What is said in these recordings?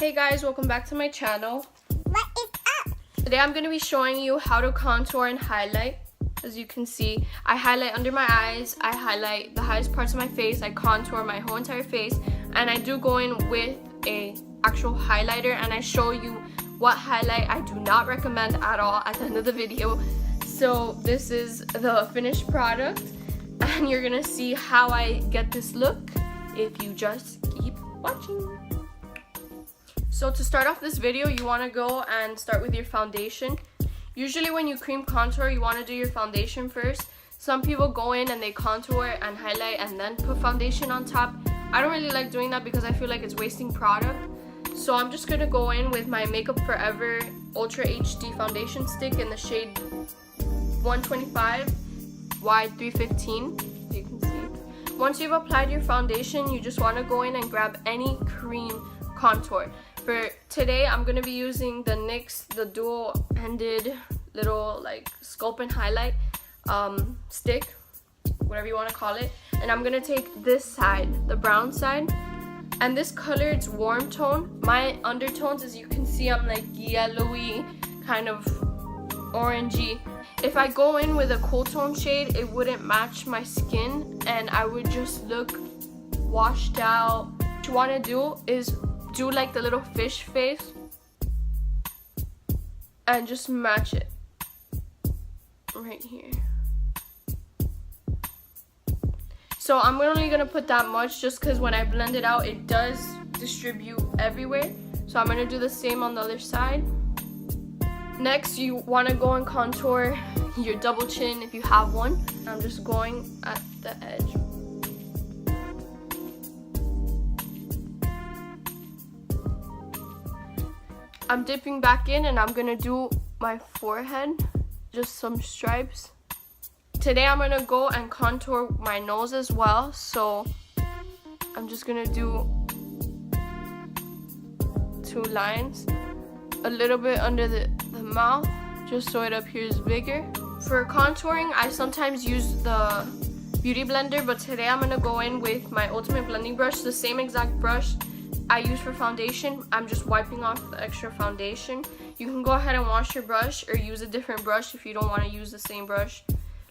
Hey guys, welcome back to my channel. What is up? Today I'm going to be showing you how to contour and highlight. As you can see, I highlight under my eyes, I highlight the highest parts of my face, I contour my whole entire face, and I do go in with a actual highlighter and I show you what highlight I do not recommend at all at the end of the video. So this is the finished product and you're going to see how I get this look if you just keep watching. So to start off this video, you want to go and start with your foundation. Usually when you cream contour, you want to do your foundation first. Some people go in and they contour and highlight and then put foundation on top. I don't really like doing that because I feel like it's wasting product. So I'm just going to go in with my Makeup Forever Ultra HD foundation stick in the shade 125 wide 315. You can see. Once you've applied your foundation, you just want to go in and grab any cream contour. For today, I'm going to be using the NYX, the dual-ended little like Sculpt and highlight stick, whatever you want to call it. And I'm going to take this side, the brown side. And this color, it's warm tone. My undertones, as you can see, I'm like yellowy, kind of orangey. If I go in with a cool tone shade, it wouldn't match my skin and I would just look washed out. What you want to do is do like the little fish face and just match it right here. So I'm only gonna put that much just because when I blend it out it does distribute everywhere. So I'm gonna do the same on the other side. Next, you want to go and contour your double chin if you have one. I'm just going at the edge. I'm dipping back in and I'm gonna do my forehead, just some stripes. Today I'm gonna go and contour my nose as well, so I'm just gonna do 2 lines, a little bit under the mouth, just so it appears bigger. For contouring, I sometimes use the beauty blender, but today I'm gonna go in with my ultimate blending brush, the same exact brush I use for foundation. I'm just wiping off the extra foundation. You can go ahead and wash your brush or use a different brush if you don't want to use the same brush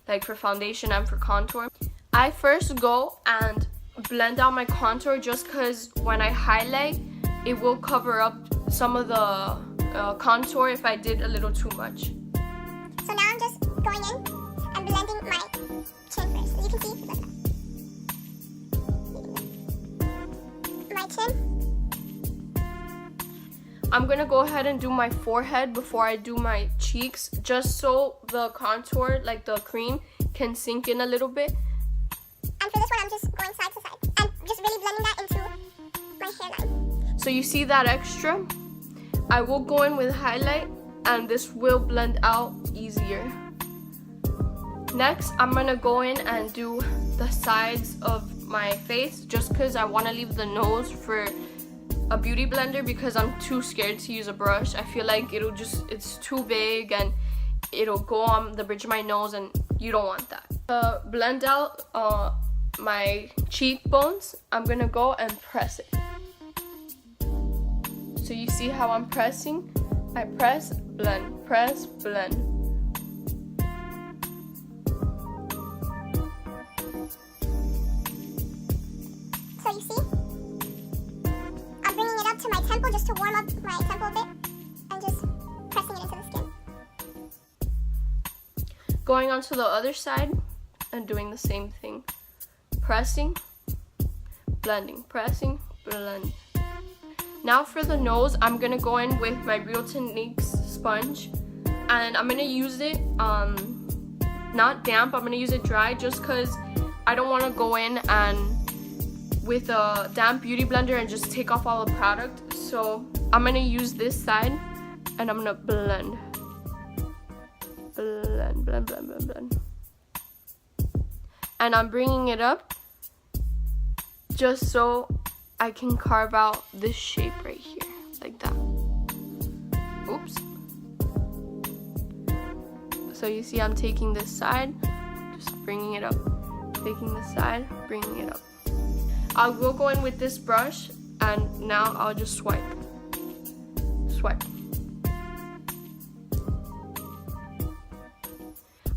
like for foundation and for contour. I first go and blend out my contour just because when I highlight it will cover up some of the contour if I did a little too much. So now I'm just going in and blending my chin first. As you can see, my chin. I'm gonna go ahead and do my forehead before I do my cheeks, just so the contour, like the cream, can sink in a little bit. And for this one, I'm just going side to side and just really blending that into my hairline. So you see that extra? I will go in with highlight and this will blend out easier. Next, I'm gonna go in and do the sides of my face just because I want to leave the nose for a beauty blender because I'm too scared to use a brush. I feel like it's too big and it'll go on the bridge of my nose and you don't want that. Blend out my cheekbones, I'm gonna go and press it. So you see how I'm pressing? I press, blend, press, blend. So you see? I'm bringing it up to my temple just to warm up my temple a bit and just pressing it into the skin. Going on to the other side and doing the same thing. Pressing, blending, pressing, blend. Now for the nose, I'm gonna go in with my Real Techniques sponge and I'm gonna use it not damp, I'm gonna use it dry just because I don't want to go in and with a damp beauty blender and just take off all the product. So I'm gonna use this side and I'm gonna blend. Blend, blend, blend, blend, blend. And I'm bringing it up just so I can carve out this shape right here, like that. Oops. So you see I'm taking this side, just bringing it up. Taking this side, bringing it up. I will go in with this brush and now I'll just swipe. swipe.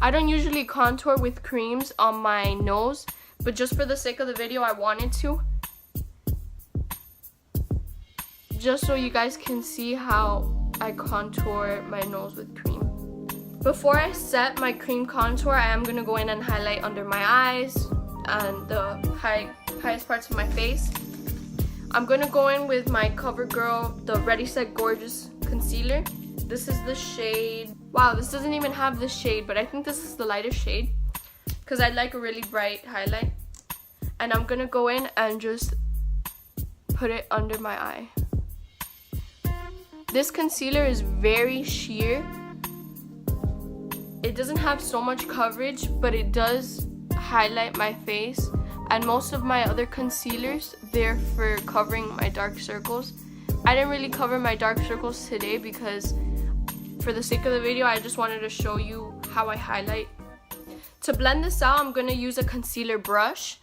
I don't usually contour with creams on my nose, but just for the sake of the video, I wanted to. Just so you guys can see how I contour my nose with cream. Before I set my cream contour, I am going to go in and highlight under my eyes and the highest parts of my face. I'm going to go in with my Covergirl, the Ready Set Gorgeous concealer. This is the shade, wow, this doesn't even have the shade, but I think this is the lightest shade because I like a really bright highlight. And I'm going to go in and just put it under my eye. This concealer is very sheer. It doesn't have so much coverage, but it does highlight my face. And most of my other concealers, they're for covering my dark circles. I didn't really cover my dark circles today because for the sake of the video, I just wanted to show you how I highlight. To blend this out, I'm going to use a concealer brush.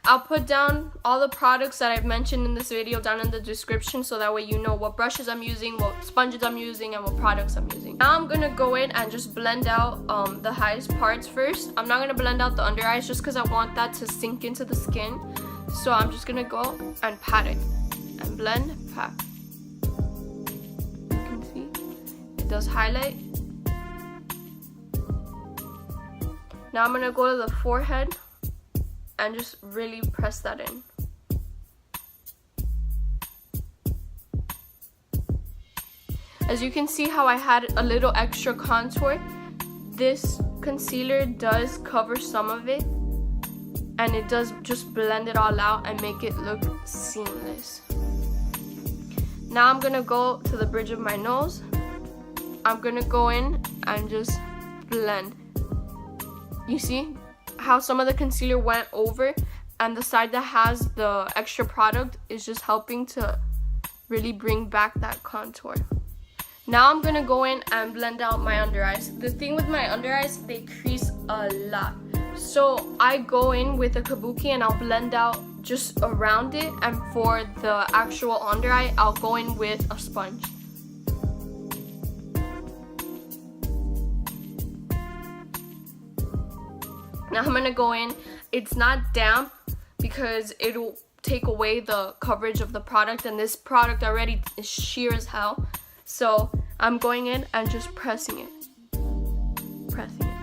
I'll put down all the products that I've mentioned in this video down in the description so that way you know what brushes I'm using, what sponges I'm using, and what products I'm using. Now I'm going to go in and just blend out the highest parts first. I'm not going to blend out the under eyes just because I want that to sink into the skin. So I'm just going to go and pat it. And blend, pat. You can see it does highlight. Now I'm going to go to the forehead and just really press that in. As you can see how I had a little extra contour, this concealer does cover some of it and it does just blend it all out and make it look seamless. Now I'm gonna go to the bridge of my nose. I'm gonna go in and just blend. You see how some of the concealer went over and the side that has the extra product is just helping to really bring back that contour. Now I'm gonna go in and blend out my under eyes. The thing with my under eyes, they crease a lot. So I go in with a kabuki and I'll blend out just around it, and for the actual under eye, I'll go in with a sponge. Now I'm gonna go in, it's not damp because it'll take away the coverage of the product, and this product already is sheer as hell. So I'm going in and just pressing it. Pressing it.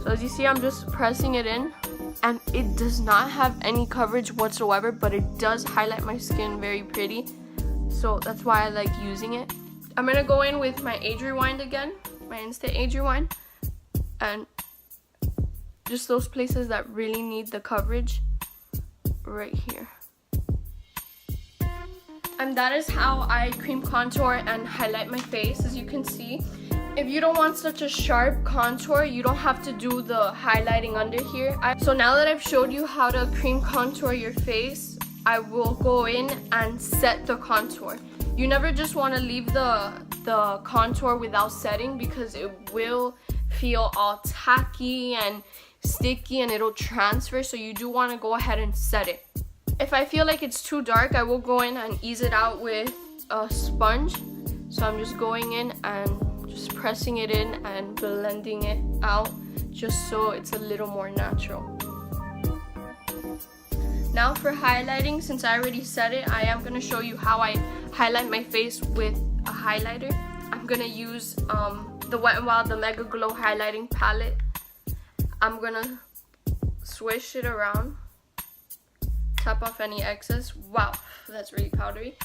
So as you see, I'm just pressing it in, and it does not have any coverage whatsoever, but it does highlight my skin very pretty. So that's why I like using it. I'm gonna go in with my Age Rewind again, my Instant Age Rewind, and just those places that really need the coverage right here. And that is how I cream contour and highlight my face. As you can see, if you don't want such a sharp contour, you don't have to do the highlighting under here. So now that I've showed you how to cream contour your face, I will go in and set the contour. You never just want to leave the contour without setting because it will feel all tacky and sticky and it'll transfer, so you do want to go ahead and set it. If I feel like it's too dark, I will go in and ease it out with a sponge. So I'm just going in and just pressing it in and blending it out just so it's a little more natural. Now for highlighting, since I already said it, I am going to show you how I highlight my face with a highlighter. I'm going to use the Wet n Wild, the Megaglo highlighting palette. I'm going to swish it around, tap off any excess. Wow, that's really powdery.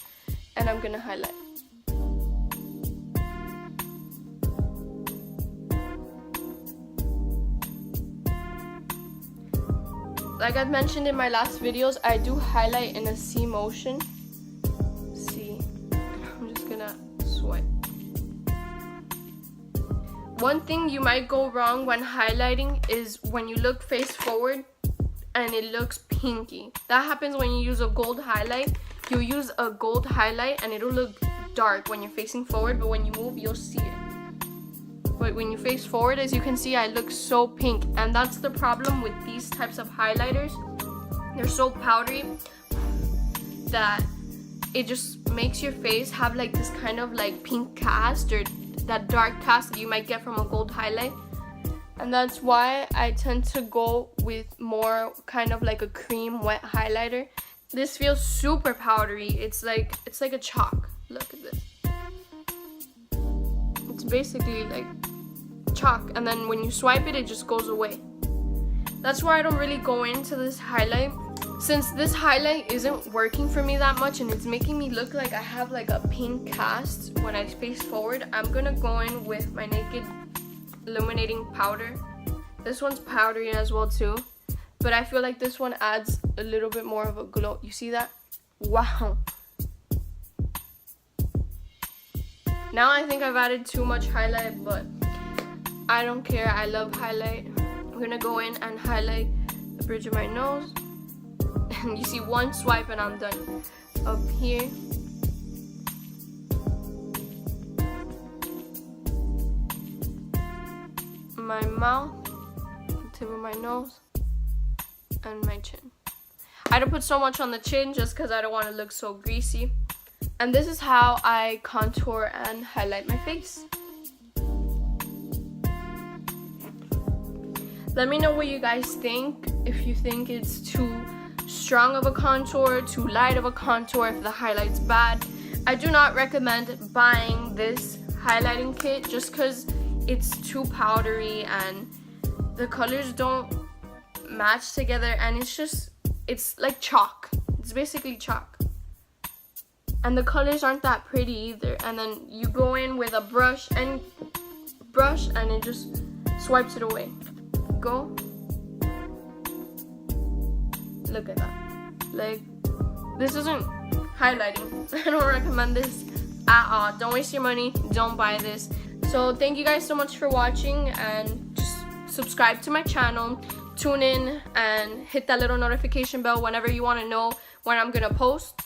And I'm going to highlight. Like I've mentioned in my last videos, I do highlight in a C motion. C. I'm just gonna swipe. One thing you might go wrong when highlighting is when you look face forward and it looks pinky. That happens when you use a gold highlight. You use a gold highlight and it'll look dark when you're facing forward, but when you move, you'll see it. But when you face forward, as you can see, I look so pink, and that's the problem with these types of highlighters. they're so powdery that it just makes your face have like this kind of like pink cast or that dark cast that you might get from a gold highlight. And that's why I tend to go with more kind of like a cream wet highlighter. This feels super powdery. It's like a chalk. Look at this. It's basically like chalk, and then when you swipe it, it just goes away. That's why I don't really go into this highlight. Since this highlight isn't working for me that much and it's making me look like I have like a pink cast when I face forward, I'm gonna go in with my Naked Illuminating powder. This one's powdery as well too, but I feel like this one adds a little bit more of a glow. You see that? Wow. Now I think I've added too much highlight, but I don't care. I love highlight. I'm gonna go in and highlight the bridge of my nose. And you see one swipe and I'm done. Up here. My mouth, the tip of my nose, and my chin. I don't put so much on the chin just because I don't want to look so greasy. And this is how I contour and highlight my face. Let me know what you guys think. If you think it's too strong of a contour, too light of a contour, if the highlight's bad. I do not recommend buying this highlighting kit just because it's too powdery and the colors don't match together, and it's like chalk. It's basically chalk. And the colors aren't that pretty either. And then you go in with a brush and it just swipes it away. Go. Look at that. Like, this isn't highlighting. I don't recommend this at all. Don't waste your money. Don't buy this. So thank you guys so much for watching, and just subscribe to my channel. Tune in and hit that little notification bell whenever you want to know when I'm gonna post.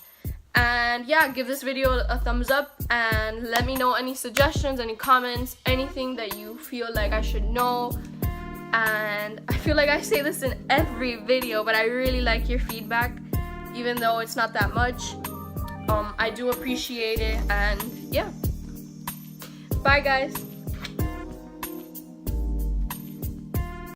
And yeah, give this video a thumbs up and let me know any suggestions, any comments, anything that you feel like I should know. And I feel like I say this in every video, but I really like your feedback, even though it's not that much. I do appreciate it, and yeah. Bye guys.